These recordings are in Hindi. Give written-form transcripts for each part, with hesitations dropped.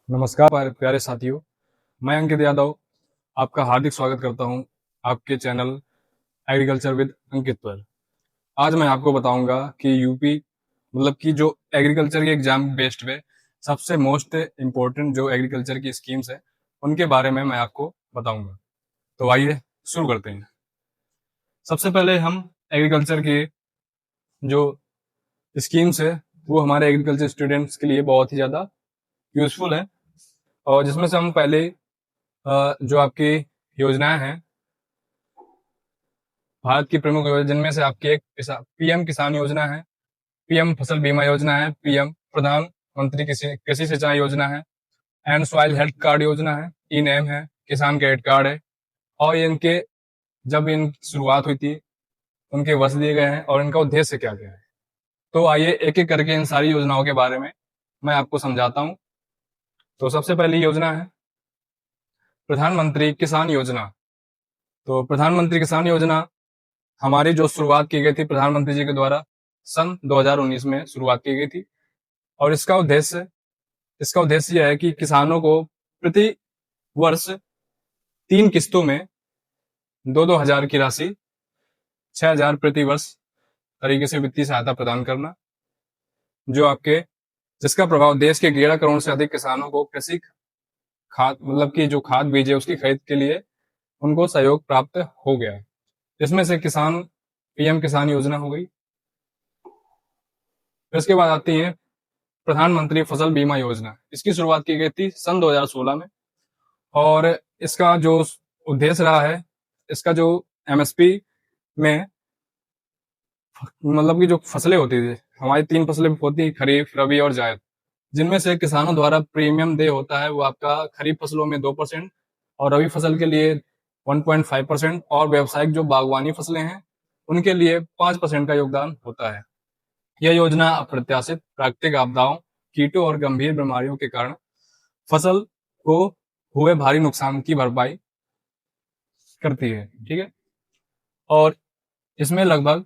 नमस्कार प्यारे साथियों। मैं अंकित यादव आपका हार्दिक स्वागत करता हूं आपके चैनल एग्रीकल्चर विद अंकित पर। आज मैं आपको बताऊंगा कि यूपी मतलब कि जो एग्रीकल्चर के एग्जाम बेस्ड पे सबसे मोस्ट इम्पोर्टेंट जो एग्रीकल्चर की स्कीम्स है उनके बारे में मैं आपको बताऊंगा। तो आइए शुरू करते हैं। सबसे पहले हम एग्रीकल्चर के जो स्कीम्स है वो हमारे एग्रीकल्चर स्टूडेंट्स के लिए बहुत ही ज़्यादा यूजफुल है, और जिसमें से हम पहले जो आपकी योजनाएं हैं भारत की प्रमुख योजना, जिनमें से आपकी एक पीएम किसान योजना है, पीएम फसल बीमा योजना है, पीएम प्रधानमंत्री कृषि कृषि सिंचाई योजना है, एंड सॉइल हेल्थ कार्ड योजना है, ई नेम है, किसान क्रेडिट कार्ड है। और इनके जब इन शुरुआत हुई थी उनके वर्ष दिए गए हैं और इनका उद्देश्य क्या क्या है। तो आइए एक एक करके इन सारी योजनाओं के बारे में मैं आपको समझाता हूँ। तो सबसे पहली योजना है प्रधानमंत्री किसान योजना। तो प्रधानमंत्री किसान योजना हमारी जो शुरुआत की गई थी प्रधानमंत्री जी के द्वारा सन 2019 में शुरुआत की गई थी, और इसका उद्देश्य यह है कि किसानों को प्रति वर्ष 3 किस्तों में 2-2 हजार की राशि 6 हजार प्रति वर्ष तरीके से वित्तीय सहायता प्रदान करना, जो आपके जिसका प्रभाव देश के 11 करोड़ से अधिक किसानों को कृषि खाद मतलब कि जो खाद बीज है उसकी खरीद के लिए उनको सहयोग प्राप्त हो गया है। इसमें से किसान पीएम किसान योजना हो गई। फिर इसके बाद आती है प्रधानमंत्री फसल बीमा योजना। इसकी शुरुआत की गई थी सन 2016 में, और इसका जो उद्देश्य रहा है, इसका जो एमएसपी में मतलब कि जो फसलें होती थी हमारी 3 फसलें होती, खरीफ, रबी और जायद, जिनमें से किसानों द्वारा प्रीमियम दे होता है वो आपका खरीफ फसलों में 2% और रबी फसल के लिए 1.5% और व्यावसायिक जो बागवानी फसलें हैं उनके लिए 5% का योगदान होता है। यह योजना अप्रत्याशित प्राकृतिक आपदाओं, कीटों और गंभीर बीमारियों के कारण फसल को हुए भारी नुकसान की भरपाई करती है। ठीक है, और इसमें लगभग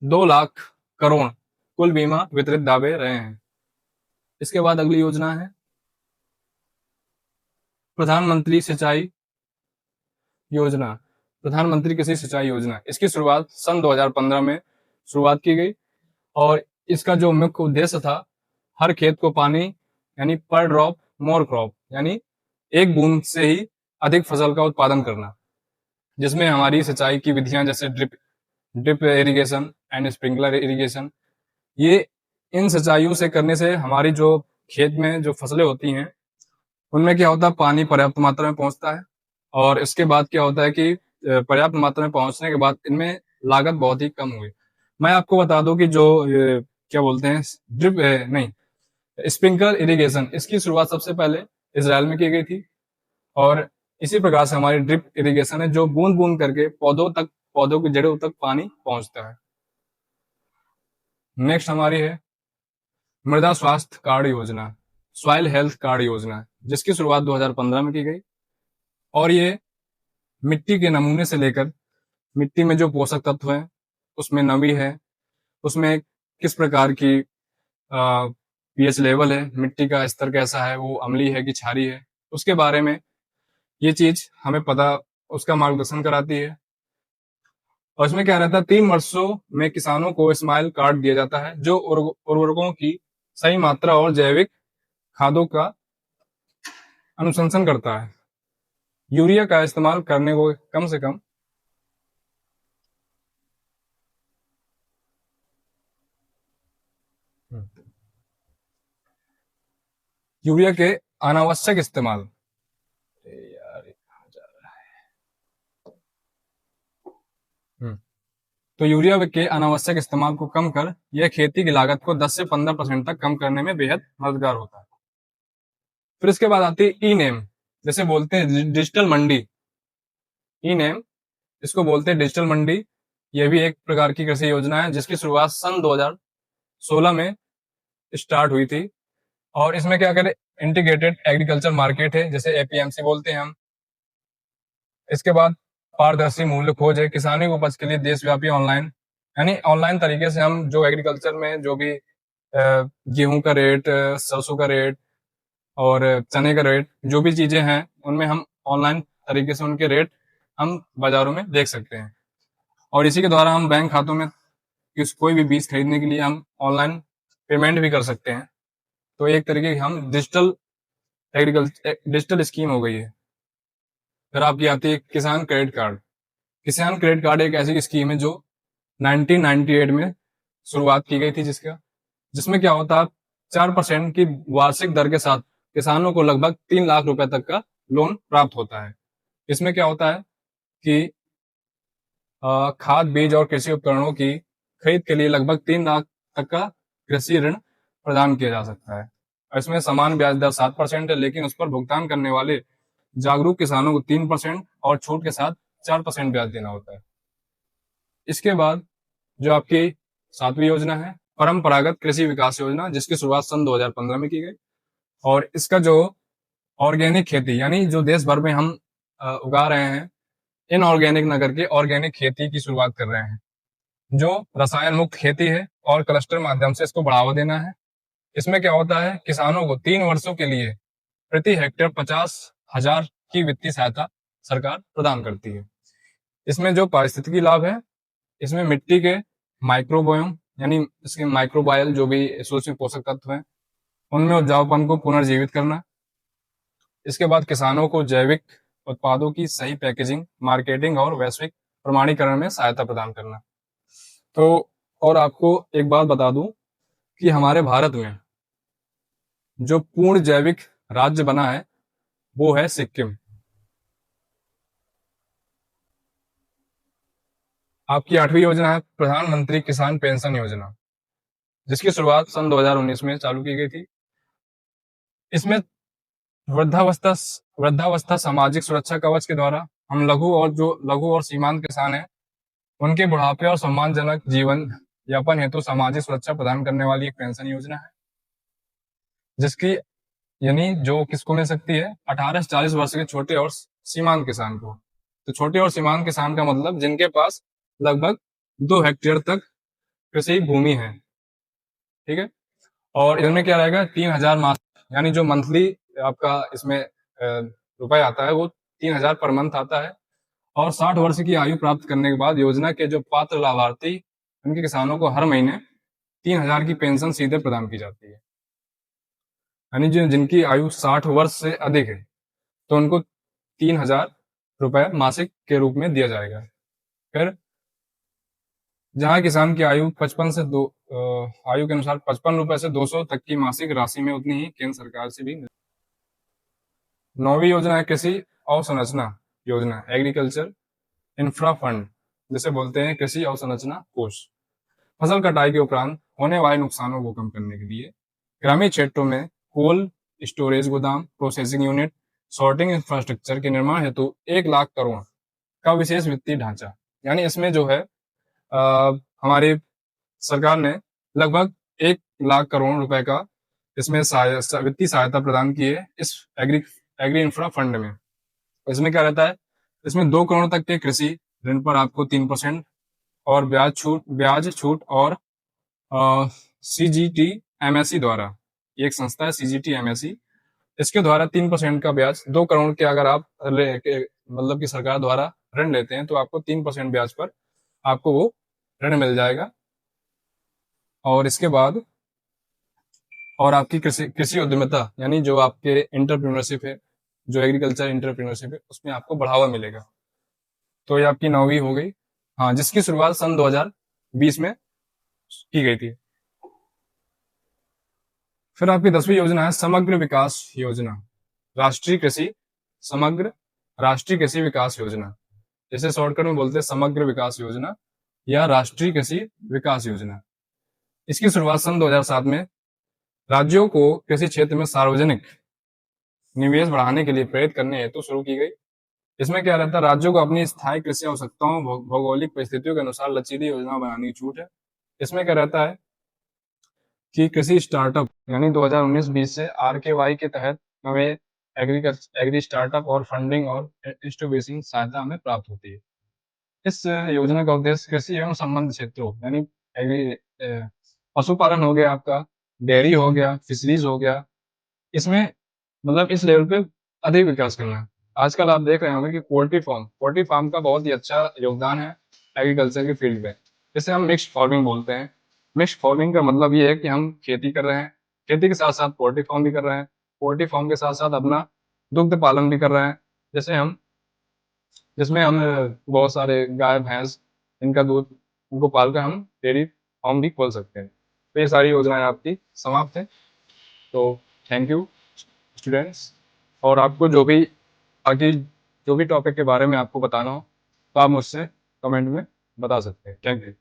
2 लाख करोड़ कुल बीमा वितरित दावे रहे हैं। इसके बाद अगली योजना है प्रधानमंत्री सिंचाई योजना, प्रधानमंत्री कृषि सिंचाई योजना। इसकी शुरुआत सन 2015 में शुरुआत की गई, और इसका जो मुख्य उद्देश्य था हर खेत को पानी यानी पर ड्रॉप मोर क्रॉप यानी एक बूंद से ही अधिक फसल का उत्पादन करना, जिसमें हमारी सिंचाई की विधियां जैसे drip irrigation and sprinkler irrigation, ये इन सिंचाइयों से करने से हमारी जो खेत में जो फसलें होती हैं उनमें क्या होता है पानी पर्याप्त मात्रा में पहुंचता है, और इसके बाद क्या होता है कि पर्याप्त मात्रा में पहुंचने के बाद इनमें लागत बहुत ही कम हुई। मैं आपको बता दूं कि जो क्या बोलते हैं ड्रिप नहीं स्प्रिंकलर इरिगेशन, इसकी शुरुआत सबसे पहले इसराइल में की गई थी, और इसी प्रकार से हमारी ड्रिप इरिगेशन है जो बूंद बूंद करके पौधों की जड़ों तक पानी पहुंचता है। नेक्स्ट हमारी है मृदा स्वास्थ्य कार्ड योजना, सॉइल हेल्थ कार्ड योजना, जिसकी शुरुआत 2015 में की गई, और ये मिट्टी के नमूने से लेकर मिट्टी में जो पोषक तत्व हैं उसमें नमी है, उसमें किस प्रकार की पीएच लेवल है, मिट्टी का स्तर कैसा है, वो अम्लीय है कि क्षारीय है, उसके बारे में ये चीज हमें पता उसका मार्गदर्शन कराती है। और इसमें क्या रहता है 3 वर्षों में किसानों को स्माइल कार्ड दिया जाता है जो उर्वरकों की सही मात्रा और जैविक खादों का अनुशंसन करता है। यूरिया का इस्तेमाल करने को कम से कम यूरिया के अनावश्यक इस्तेमाल यार कहाँ जा रहा है? तो यूरिया के अनावश्यक इस्तेमाल को कम कर यह खेती की लागत को 10 से 15% तक कम करने में बेहद मददगार होता है। फिर इसके बाद आती है ई नेम, जैसे बोलते हैं डिजिटल मंडी। ई नेम इसको बोलते हैं डिजिटल मंडी। यह भी एक प्रकार की कृषि योजना है जिसकी शुरुआत सन 2016 में स्टार्ट हुई थी, और इसमें क्या करें इंटीग्रेटेड एग्रीकल्चर मार्केट है जैसे एपीएमसी बोलते हैं हम। इसके बाद पारदर्शी मूल्य खोज है, किसानी उपज के लिए देशव्यापी ऑनलाइन यानी ऑनलाइन तरीके से हम जो एग्रीकल्चर में जो भी गेहूं का रेट, सरसों का रेट और चने का रेट, जो भी चीजें हैं उनमें हम ऑनलाइन तरीके से उनके रेट हम बाजारों में देख सकते हैं। और इसी के द्वारा हम बैंक खातों में कोई भी बीज खरीदने के लिए हम ऑनलाइन पेमेंट भी कर सकते हैं। तो एक तरीके की हम डिजिटल स्कीम हो गई है। फिर आपकी आती है किसान क्रेडिट कार्ड। किसान क्रेडिट कार्ड एक ऐसी स्कीम है जो 1998 में शुरुआत की गई थी, जिसमें क्या होता है, 4% की वार्षिक दर के साथ किसानों को लगभग 3 लाख रुपए तक का लोन प्राप्त होता है। इसमें क्या होता है कि खाद, बीज और कृषि उपकरणों की खरीद के लिए लगभग 3 लाख तक का कृषि ऋण प्रदान किया जा सकता है। और इसमें समान ब्याज दर 7% है, लेकिन उस पर भुगतान करने वाले जागरूक किसानों को 3% और छूट के साथ 4% ब्याज देना होता है। इसके बाद जो आपकी 7वीं योजना है, परंपरागत कृषि विकास योजना, जिसकी शुरुआत सन 2015 में की गई। और इसका जो ऑर्गेनिक खेती, यानी जो देश भर में हम उगा रहे हैं, इनऑर्गेनिक न करके ऑर्गेनिक खेती की शुरुआत कर रहे हैं, जो रसायन मुक्त खेती है, और क्लस्टर माध्यम से इसको बढ़ावा देना है। इसमें क्या होता है, किसानों को 3 वर्षों के लिए प्रति हेक्टेयर 50,000 की वित्तीय सहायता सरकार प्रदान करती है। इसमें जो पारिस्थितिकी लाभ है, इसमें मिट्टी के माइक्रोबायोम, यानी इसके माइक्रोबायल जो भी सूक्ष्म पोषक तत्व हैं, उनमें उपजाऊपन को पुनर्जीवित करना। इसके बाद किसानों को जैविक उत्पादों की सही पैकेजिंग, मार्केटिंग और वैश्विक प्रमाणीकरण में सहायता प्रदान करना। तो और आपको एक बात बता दूं कि हमारे भारत में जो पूर्ण जैविक राज्य बना है वो है सिक्किम। आपकी 8वीं योजना है प्रधानमंत्री किसान पेंशन योजना, जिसकी शुरुआत सन 2019 में चालू की गई थी। इसमें वृद्धावस्था वृद्धावस्था सामाजिक सुरक्षा कवच के द्वारा हम लघु और सीमांत किसान हैं, उनके बुढ़ापे और सम्मानजनक जीवन यापन हेतु सामाजिक सुरक्षा प्रदान करने वाली एक पेंशन योजना है, जिसकी यानी जो किसको मिल सकती है, 18 से 40 वर्ष के छोटे और सीमांत किसान को। तो छोटे और सीमांत किसान का मतलब जिनके पास लगभग 2 हेक्टेयर तक कृषि भूमि है, ठीक है। और इनमें क्या रहेगा, 3,000 मास, यानी जो मंथली आपका इसमें रुपए आता है वो 3,000 पर मंथ आता है। और 60 वर्ष की आयु प्राप्त करने के बाद योजना के जो पात्र लाभार्थी, उनके किसानों को हर महीने 3,000 की पेंशन सीधे प्रदान की जाती है। यानी जिनकी आयु 60 वर्ष से अधिक है, तो उनको 3,000 रुपए मासिक के रूप में दिया जाएगा। फिर जहां किसान की आयु 55 से दो आयु के अनुसार 55 रुपए से 200 तक की मासिक राशि में उतनी ही केंद्र सरकार से भी 9वीं योजना है कृषि अवसंरचना योजना, एग्रीकल्चर इंफ्रा फंड, जिसे बोलते हैं कृषि अवसंरचना कोष। फसल कटाई के उपरांत होने वाले नुकसानों को कम करने के लिए ग्रामीण क्षेत्रों में कोल्ड स्टोरेज गोदाम, प्रोसेसिंग यूनिट, सॉर्टिंग इंफ्रास्ट्रक्चर के निर्माण हेतु 1 लाख करोड़ का विशेष वित्तीय ढांचा, यानी इसमें जो है हमारी सरकार ने लगभग 1 लाख करोड़ रुपए का इसमें वित्तीय सहायता प्रदान की है इस एग्री इंफ्रा फंड में। इसमें क्या रहता है, इसमें 2 करोड़ तक के कृषि ऋण पर आपको 3% और ब्याज छूट और CGT MSE द्वारा, एक संस्था है CGT MSE, इसके द्वारा 3% का ब्याज, 2 करोड़ के अगर आप मतलब कि सरकार द्वारा ऋण लेते हैं तो आपको 3% ब्याज पर आपको वो ऋण मिल जाएगा। और इसके बाद और आपकी कृषि उद्यमिता, यानी जो आपके इंटरप्रेन्योरशिप है, जो एग्रीकल्चर इंटरप्रेन्योरशिप है, उसमें आपको बढ़ावा मिलेगा। तो ये आपकी 9वीं हो गई, हाँ, जिसकी शुरुआत सन 2020 में की गई थी। फिर आपकी 10वीं योजना है समग्र विकास योजना, समग्र राष्ट्रीय कृषि विकास योजना, जैसे शॉर्टकट में बोलते हैं समग्र विकास योजना या राष्ट्रीय कृषि विकास योजना। इसकी शुरुआत सन 2007 में राज्यों को कृषि क्षेत्र में सार्वजनिक निवेश बढ़ाने के लिए प्रेरित करने हेतु शुरू की गई। इसमें क्या रहता है, राज्यों को अपनी स्थायी कृषि आवश्यकताओं, भौगोलिक परिस्थितियों के अनुसार लचीली योजना बनाने की छूट है। इसमें क्या रहता है कि कृषि स्टार्टअप, यानी 2019-20 से RKY के तहत हमें एग्री स्टार्टअप और फंडिंग और इंस्टोबेसिंग सहायता हमें प्राप्त होती है। इस योजना का उद्देश्य कृषि एवं संबंध क्षेत्रों, यानी पशुपालन हो गया, आपका डेयरी हो गया, फिशरीज हो गया, इसमें मतलब इस लेवल पे अधिक विकास करना है। आजकल आप देख रहे होंगे कि पोल्ट्री फार्म का बहुत ही अच्छा योगदान है एग्रीकल्चर की फील्ड में। इसे हम मिक्स्ड फार्मिंग बोलते हैं। मिक्स्ड फार्मिंग का मतलब ये है कि हम खेती कर रहे हैं, खेती के साथ साथ पोल्ट्री फार्म भी कर रहे हैं, पोल्ट्री फार्म के साथ साथ अपना दुग्ध पालन भी कर रहे हैं। जैसे हम जिसमें हम बहुत सारे गाय भैंस इनका दूध उनको पाल कर हम डेयरी फार्म भी खोल सकते हैं। तो ये सारी योजनाएं आपकी समाप्त है। तो थैंक यू स्टूडेंट्स। और आपको जो भी बाकी जो भी टॉपिक के बारे में आपको बताना हो तो आप मुझसे कमेंट में बता सकते हैं। Thank you.